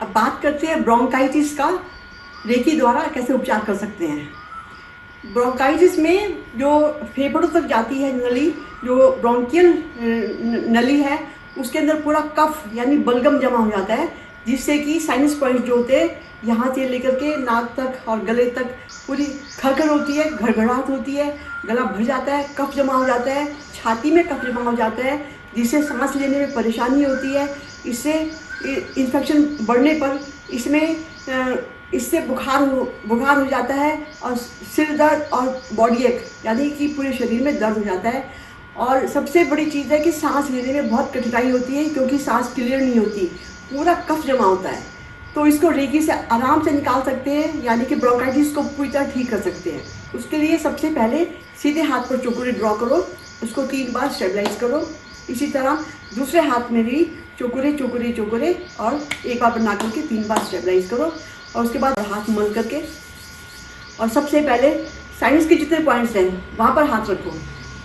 अब बात करते हैं ब्रोंकाइटिस का रेकी द्वारा कैसे उपचार कर सकते हैं। ब्रोंकाइटिस में जो फेफड़ों तक जाती है नली, जो ब्रोंकियल नली है, उसके अंदर पूरा कफ यानी बलगम जमा हो जाता है, जिससे कि साइनस पॉइंट जो होते हैं यहाँ से लेकर के नाक तक और गले तक पूरी खरखर होती है, घड़घड़ाहट होती है, गला भर जाता है, कफ जमा हो जाता है, छाती में कफ जमा हो जाता है, जिससे सांस लेने में परेशानी होती है। इससे इन्फेक्शन बढ़ने पर इससे बुखार हो जाता है और सिर दर्द और बॉडी एक यानी कि पूरे शरीर में दर्द हो जाता है। और सबसे बड़ी चीज़ है कि सांस लेने में बहुत कठिनाई होती है, क्योंकि सांस क्लियर नहीं होती, पूरा कफ जमा होता है। तो इसको रेकी से आराम से निकाल सकते हैं, यानी कि ब्रोंकाइटिस को पूरी तरह ठीक कर सकते हैं। उसके लिए सबसे पहले सीधे हाथ पर चोकोरे ड्रॉ करो, उसको 3 बार स्टेबलाइज करो। इसी तरह दूसरे हाथ में भी चोकोरे चोकोरे चोकोरे और एक बार बना करके 3 बार स्टेबलाइज करो। और उसके बाद हाथ मल करके और सबसे पहले साइनस के जितने पॉइंट्स हैं वहाँ पर हाथ रखो,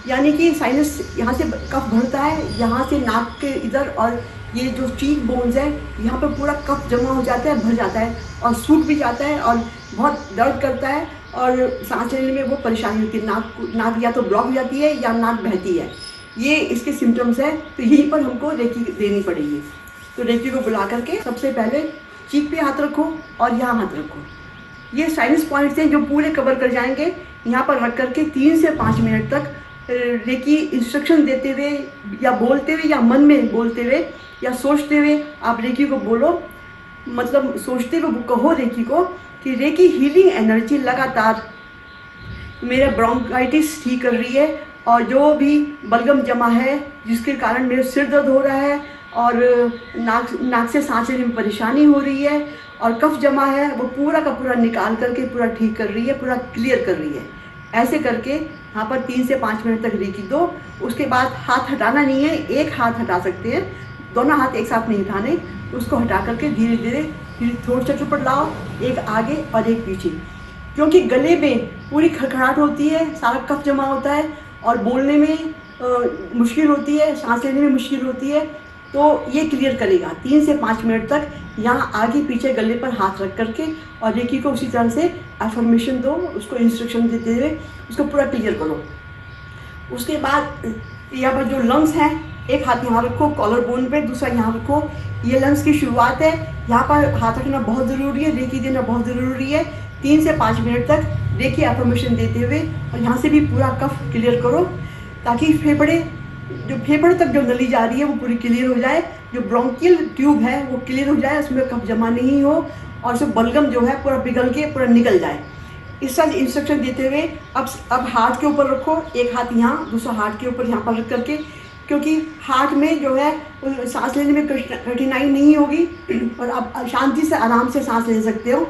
यानी कि साइनस यहाँ से कफ भरता है, यहाँ से नाक के इधर, और ये जो चीक बोन्स है यहाँ पर पूरा कफ जमा हो जाता है, भर जाता है और सूख भी जाता है और बहुत दर्द करता है और सांस लेने में वो परेशानी होती है। नाक या तो ब्लॉक हो जाती है या नाक बहती है, ये इसके सिम्टम्स है। तो यहीं पर हमको रेकी देनी पड़ेगी। तो रेकी को बुला करके सबसे पहले चीक पे हाथ रखो और यहाँ हाथ रखो। ये साइनस पॉइंट्स हैं जो पूरे कवर कर जाएंगे। यहाँ पर रख करके 3 से 5 मिनट तक रेकी इंस्ट्रक्शन देते हुए या बोलते हुए या मन में बोलते हुए या सोचते हुए आप रेकी को बोलो, मतलब सोचते हुए कहो रेकी को कि रेकी हीलिंग एनर्जी लगातार मेरा ब्रोंकाइटिस ठीक कर रही है, और जो भी बलगम जमा है जिसके कारण मेरे सिर दर्द हो रहा है और नाक से सांस लेने में परेशानी हो रही है और कफ जमा है, वो पूरा का पूरा निकाल करके पूरा ठीक कर रही है, पूरा क्लियर कर रही है। ऐसे करके यहाँ पर 3 से 5 मिनट तक रेकी दो। उसके बाद हाथ हटाना नहीं है, एक हाथ हटा सकते हैं, दोनों हाथ एक साथ नहीं हटाने। उसको हटा करके धीरे धीरे थोड़ा सा ऊपर लाओ, एक आगे और एक पीछे, क्योंकि गले में पूरी खड़खड़ाहट होती है, सारा कफ जमा होता है और बोलने में मुश्किल होती है, सांस लेने में मुश्किल होती है। तो ये क्लियर करेगा 3 से 5 मिनट तक। यहाँ आगे पीछे गले पर हाथ रख करके और रेकी को उसी तरह से अफर्मेशन दो, उसको इंस्ट्रक्शन देते हुए उसको पूरा क्लियर करो। उसके बाद यहाँ पर जो लंग्स हैं, एक हाथ यहाँ रखो कॉलर बोन पे, दूसरा यहाँ रखो। ये लंग्स की शुरुआत है, यहाँ पर हाथ रखना बहुत ज़रूरी है, रेकी देना बहुत ज़रूरी है। 3 से 5 मिनट तक रेकी अफर्मेशन देते हुए और यहाँ से भी पूरा कफ क्लियर करो, ताकि फेफड़ों तक जो नली जा रही है वो पूरी क्लियर हो जाए, जो ब्रोंकियल ट्यूब है वो क्लियर हो जाए, उसमें कफ जमा नहीं हो और उसमें बलगम जो है पूरा पिघल के पूरा निकल जाए। इस तरह इंस्ट्रक्शन देते हुए अब हार्ट के ऊपर रखो, एक हाथ यहाँ, दूसरा हार्ट के ऊपर यहाँ पर रख करके, क्योंकि हार्ट में जो है सांस लेने में कठिनाई नहीं होगी और आप शांति से आराम से सांस ले सकते हो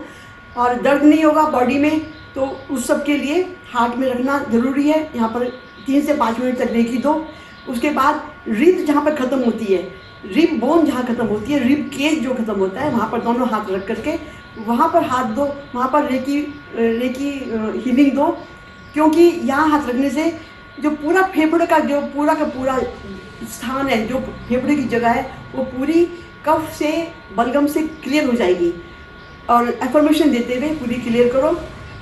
और दर्द नहीं होगा बॉडी में। तो उस सब के लिए हार्ट में रखना ज़रूरी है। यहाँ पर 3 से 5 मिनट तक रेकी दो। उसके बाद रिब जहाँ पर ख़त्म होती है, रिब बोन जहाँ ख़त्म होती है, रिब केज जो ख़त्म होता है, वहाँ पर दोनों हाथ रख करके वहाँ पर हाथ दो, वहाँ पर रेकी हीलिंग दो, क्योंकि यहाँ हाथ रखने से जो पूरा फेफड़े का जो पूरा का पूरा स्थान है, जो फेफड़े की जगह है, वो पूरी कफ से बलगम से क्लियर हो जाएगी। और एफर्मेशन देते हुए पूरी क्लियर करो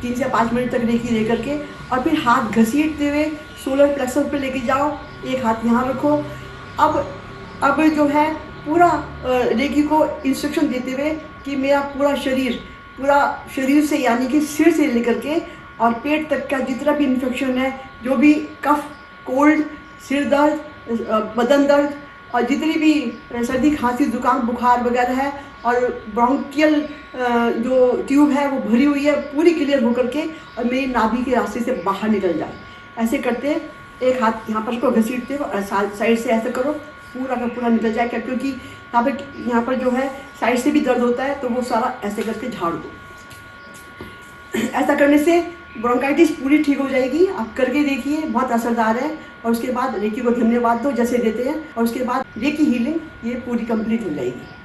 3 से 5 मिनट तक रेकी दे करके, और फिर हाथ घसीटते हुए सोलर प्लेक्सस पे लेके जाओ, एक हाथ यहाँ रखो। अब जो है पूरा रेकी को इंस्ट्रक्शन देते हुए कि मेरा पूरा शरीर से, यानी कि सिर से लेकर के और पेट तक का जितना भी इन्फेक्शन है, जो भी कफ, कोल्ड, सिर दर्द, बदन दर्द और जितनी भी सर्दी खांसी जुकाम बुखार वगैरह है और ब्रोंकियल जो ट्यूब है वो भरी हुई है, पूरी क्लियर होकर के और मेरी नाभि के रास्ते से बाहर निकल जाए। ऐसे करते एक हाथ यहाँ पर को घसीटते हो और साइड से ऐसे करो, पूरा का पूरा निकल जाए, क्योंकि यहाँ पर जो है साइड से भी दर्द होता है, तो वो सारा ऐसे करके झाड़ दो। ऐसा करने से ब्रोंकाइटिस पूरी ठीक हो जाएगी। आप करके देखिए, बहुत असरदार है। और उसके बाद रेकी को धन्यवाद दो जैसे देते हैं, और उसके बाद रेकी हीलिंग ये पूरी कंप्लीट हो जाएगी।